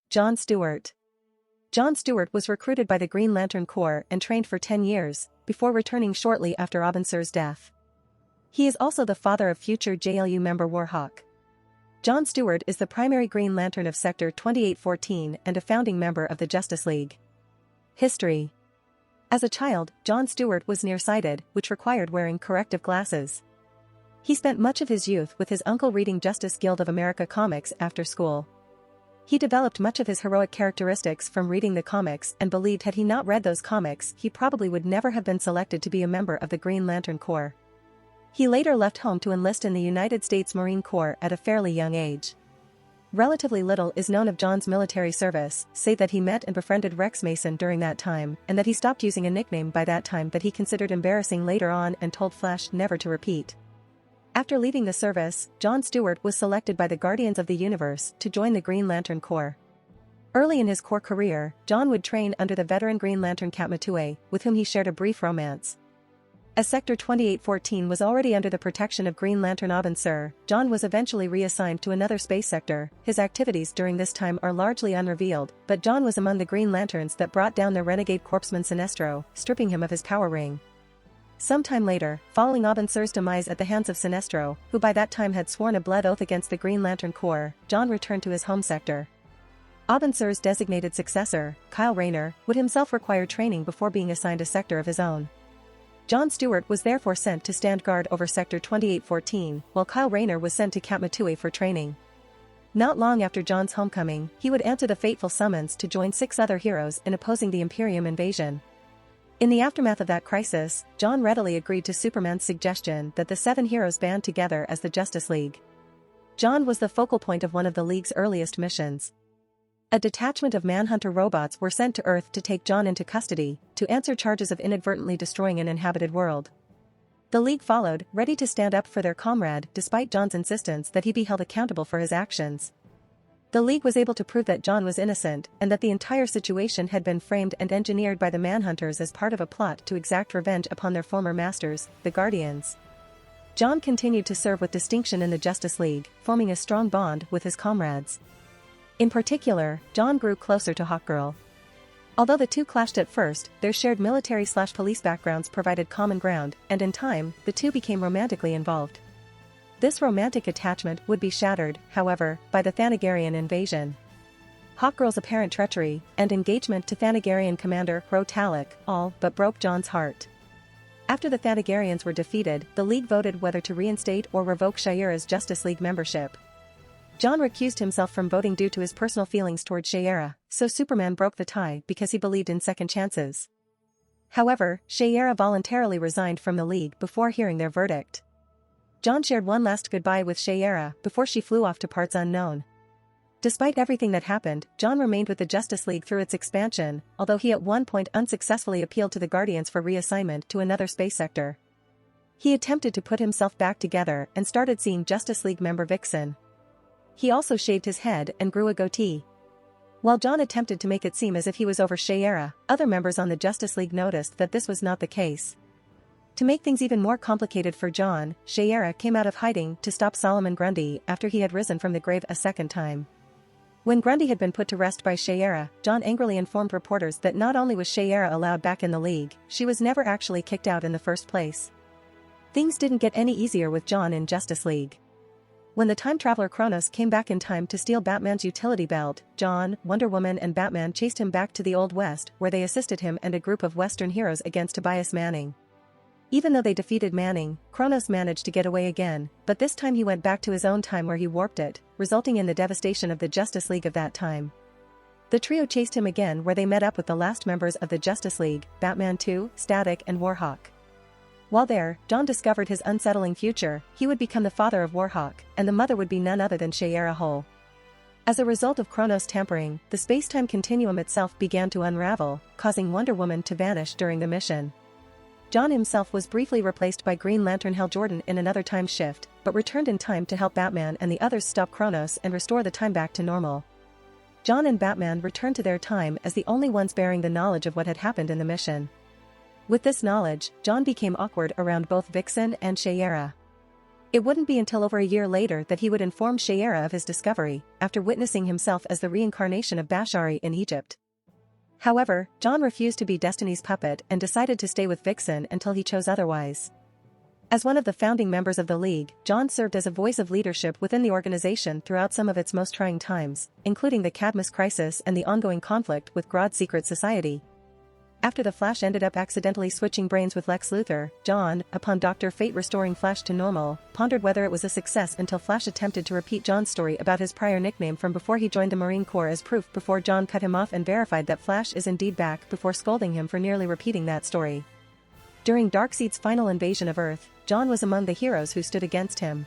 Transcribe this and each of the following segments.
John Stewart. John Stewart was recruited by the Green Lantern Corps and trained for 10 years, before returning shortly after Abin Sur's death. He is also the father of future JLU member Warhawk. John Stewart is the primary Green Lantern of Sector 2814 and a founding member of the Justice League. History. As a child, John Stewart was nearsighted, which required wearing corrective glasses. He spent much of his youth with his uncle reading Justice Guild of America comics after school. He developed much of his heroic characteristics from reading the comics and believed had he not read those comics he probably would never have been selected to be a member of the Green Lantern Corps. He later left home to enlist in the United States Marine Corps at a fairly young age. Relatively little is known of John's military service, save that he met and befriended Rex Mason during that time and that he stopped using a nickname by that time that he considered embarrassing later on and told Flash never to repeat. After leaving the service, John Stewart was selected by the Guardians of the Universe to join the Green Lantern Corps. Early in his Corps career, John would train under the veteran Green Lantern Katmatue, with whom he shared a brief romance. As Sector 2814 was already under the protection of Green Lantern Abin Sur, John was eventually reassigned to another space sector. His activities during this time are largely unrevealed, but John was among the Green Lanterns that brought down the renegade corpsman Sinestro, stripping him of his power ring. Sometime later, following Abin Sur's demise at the hands of Sinestro, who by that time had sworn a blood oath against the Green Lantern Corps, John returned to his home sector. Abin Sur's designated successor, Kyle Rayner, would himself require training before being assigned a sector of his own. John Stewart was therefore sent to stand guard over Sector 2814, while Kyle Rayner was sent to Katmatue for training. Not long after John's homecoming, he would answer the fateful summons to join 6 other heroes in opposing the Imperium invasion. In the aftermath of that crisis, John readily agreed to Superman's suggestion that the 7 heroes band together as the Justice League. John was the focal point of one of the League's earliest missions. A detachment of Manhunter robots were sent to Earth to take John into custody, to answer charges of inadvertently destroying an inhabited world. The League followed, ready to stand up for their comrade despite John's insistence that he be held accountable for his actions. The League was able to prove that John was innocent and that the entire situation had been framed and engineered by the Manhunters as part of a plot to exact revenge upon their former masters, the Guardians. John continued to serve with distinction in the Justice League, forming a strong bond with his comrades. In particular, John grew closer to Hawkgirl. Although the two clashed at first, their shared military/police backgrounds provided common ground, and in time, the two became romantically involved. This romantic attachment would be shattered, however, by the Thanagarian invasion. Hawkgirl's apparent treachery and engagement to Thanagarian commander Hro Talak all but broke John's heart. After the Thanagarians were defeated, the League voted whether to reinstate or revoke Shayera's Justice League membership. John recused himself from voting due to his personal feelings toward Shayera, so Superman broke the tie because he believed in second chances. However, Shayera voluntarily resigned from the League before hearing their verdict. John shared one last goodbye with Shayera before she flew off to parts unknown. Despite everything that happened, John remained with the Justice League through its expansion, although he at one point unsuccessfully appealed to the Guardians for reassignment to another space sector. He attempted to put himself back together and started seeing Justice League member Vixen. He also shaved his head and grew a goatee. While John attempted to make it seem as if he was over Shayera, other members on the Justice League noticed that this was not the case. To make things even more complicated for John, Shayera came out of hiding to stop Solomon Grundy after he had risen from the grave a second time. When Grundy had been put to rest by Shayera, John angrily informed reporters that not only was Shayera allowed back in the League, she was never actually kicked out in the first place. Things didn't get any easier with John in Justice League. When the time traveler Kronos came back in time to steal Batman's utility belt, John, Wonder Woman and Batman chased him back to the Old West where they assisted him and a group of Western heroes against Tobias Manning. Even though they defeated Manning, Kronos managed to get away again, but this time he went back to his own time where he warped it, resulting in the devastation of the Justice League of that time. The trio chased him again where they met up with the last members of the Justice League, Batman 2, Static and Warhawk. While there, John discovered his unsettling future. He would become the father of Warhawk, and the mother would be none other than Shayera Hull. As a result of Kronos tampering, the space-time continuum itself began to unravel, causing Wonder Woman to vanish during the mission. John himself was briefly replaced by Green Lantern Hal Jordan in another time shift, but returned in time to help Batman and the others stop Kronos and restore the time back to normal. John and Batman returned to their time as the only ones bearing the knowledge of what had happened in the mission. With this knowledge, John became awkward around both Vixen and Shayera. It wouldn't be until over a year later that he would inform Shayera of his discovery, after witnessing himself as the reincarnation of Bashari in Egypt. However, John refused to be Destiny's puppet and decided to stay with Vixen until he chose otherwise. As one of the founding members of the League, John served as a voice of leadership within the organization throughout some of its most trying times, including the Cadmus crisis and the ongoing conflict with Grodd's secret society. After the Flash ended up accidentally switching brains with Lex Luthor, John, upon Dr. Fate restoring Flash to normal, pondered whether it was a success until Flash attempted to repeat John's story about his prior nickname from before he joined the Marine Corps as proof before John cut him off and verified that Flash is indeed back before scolding him for nearly repeating that story. During Darkseid's final invasion of Earth, John was among the heroes who stood against him.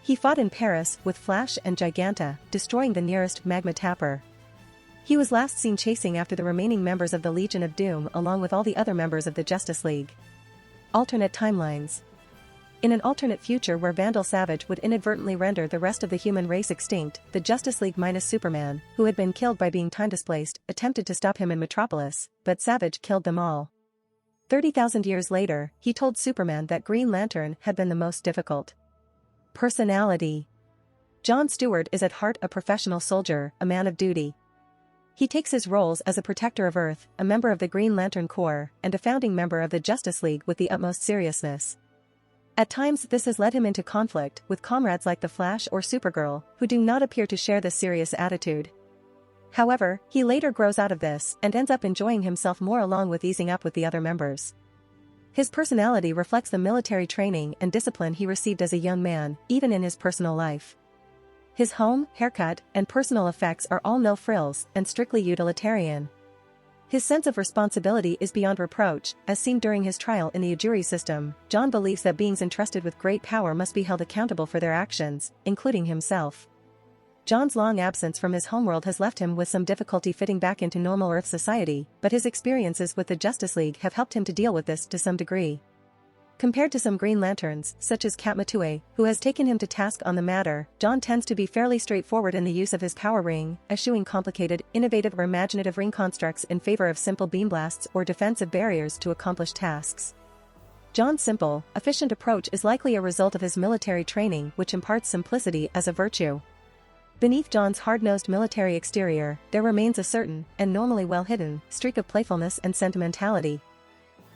He fought in Paris with Flash and Giganta, destroying the nearest magma tapper. He was last seen chasing after the remaining members of the Legion of Doom along with all the other members of the Justice League. Alternate timelines. In an alternate future where Vandal Savage would inadvertently render the rest of the human race extinct, the Justice League minus Superman, who had been killed by being time-displaced, attempted to stop him in Metropolis, but Savage killed them all. 30,000 years later, he told Superman that Green Lantern had been the most difficult. Personality. John Stewart is at heart a professional soldier, a man of duty. He takes his roles as a protector of Earth, a member of the Green Lantern Corps, and a founding member of the Justice League with the utmost seriousness. At times this has led him into conflict with comrades like the Flash or Supergirl, who do not appear to share this serious attitude. However, he later grows out of this and ends up enjoying himself more along with easing up with the other members. His personality reflects the military training and discipline he received as a young man, even in his personal life. His home, haircut, and personal effects are all no frills and strictly utilitarian. His sense of responsibility is beyond reproach, as seen during his trial in the Ajuri system. John believes that beings entrusted with great power must be held accountable for their actions, including himself. John's long absence from his homeworld has left him with some difficulty fitting back into normal Earth society, but his experiences with the Justice League have helped him to deal with this to some degree. Compared to some Green Lanterns, such as Katmatue, who has taken him to task on the matter, John tends to be fairly straightforward in the use of his power ring, eschewing complicated, innovative or imaginative ring constructs in favor of simple beam blasts or defensive barriers to accomplish tasks. John's simple, efficient approach is likely a result of his military training, which imparts simplicity as a virtue. Beneath John's hard-nosed military exterior, there remains a certain, and normally well-hidden, streak of playfulness and sentimentality.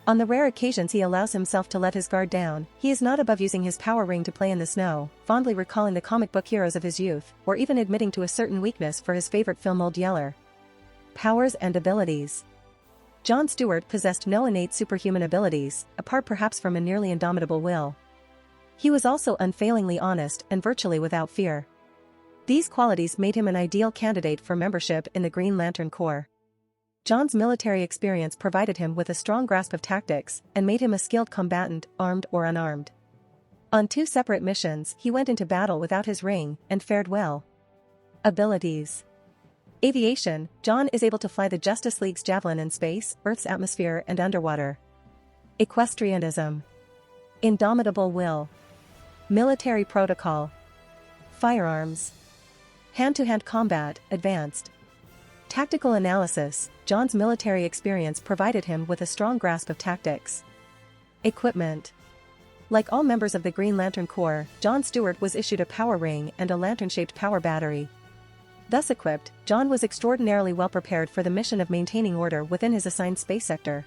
On the rare occasions he allows himself to let his guard down, he is not above using his power ring to play in the snow, fondly recalling the comic book heroes of his youth, or even admitting to a certain weakness for his favorite film Old Yeller. Powers and abilities. John Stewart possessed no innate superhuman abilities, apart perhaps from a nearly indomitable will. He was also unfailingly honest and virtually without fear. These qualities made him an ideal candidate for membership in the Green Lantern Corps. John's military experience provided him with a strong grasp of tactics and made him a skilled combatant, armed or unarmed. On 2 separate missions, he went into battle without his ring and fared well. Abilities. Aviation. John is able to fly the Justice League's Javelin in space, Earth's atmosphere and underwater. Equestrianism. Indomitable will. Military protocol. Firearms. Hand-to-hand combat, advanced. Tactical analysis. John's military experience provided him with a strong grasp of tactics. Equipment. Like all members of the Green Lantern Corps, John Stewart was issued a power ring and a lantern-shaped power battery. Thus equipped, John was extraordinarily well prepared for the mission of maintaining order within his assigned space sector.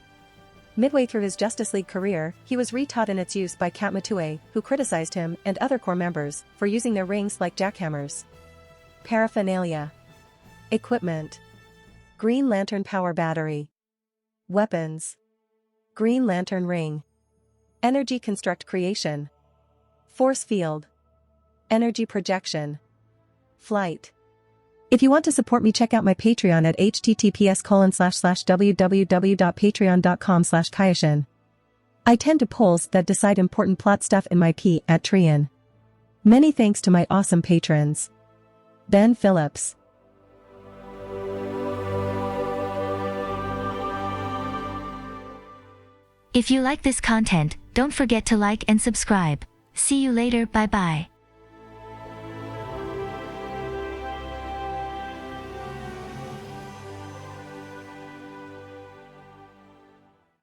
Midway through his Justice League career, he was retaught in its use by Katmatue, who criticized him and other Corps members for using their rings like jackhammers. Paraphernalia. Equipment. Green Lantern power battery. Weapons. Green Lantern ring. Energy construct creation. Force field. Energy projection. Flight. If you want to support me, check out my Patreon at https://www.patreon.com/Kayashin. I tend to polls that decide important plot stuff in my P at Trian. Many thanks to my awesome patrons. Ben Phillips. If you like this content, don't forget to like and subscribe. See you later, bye bye.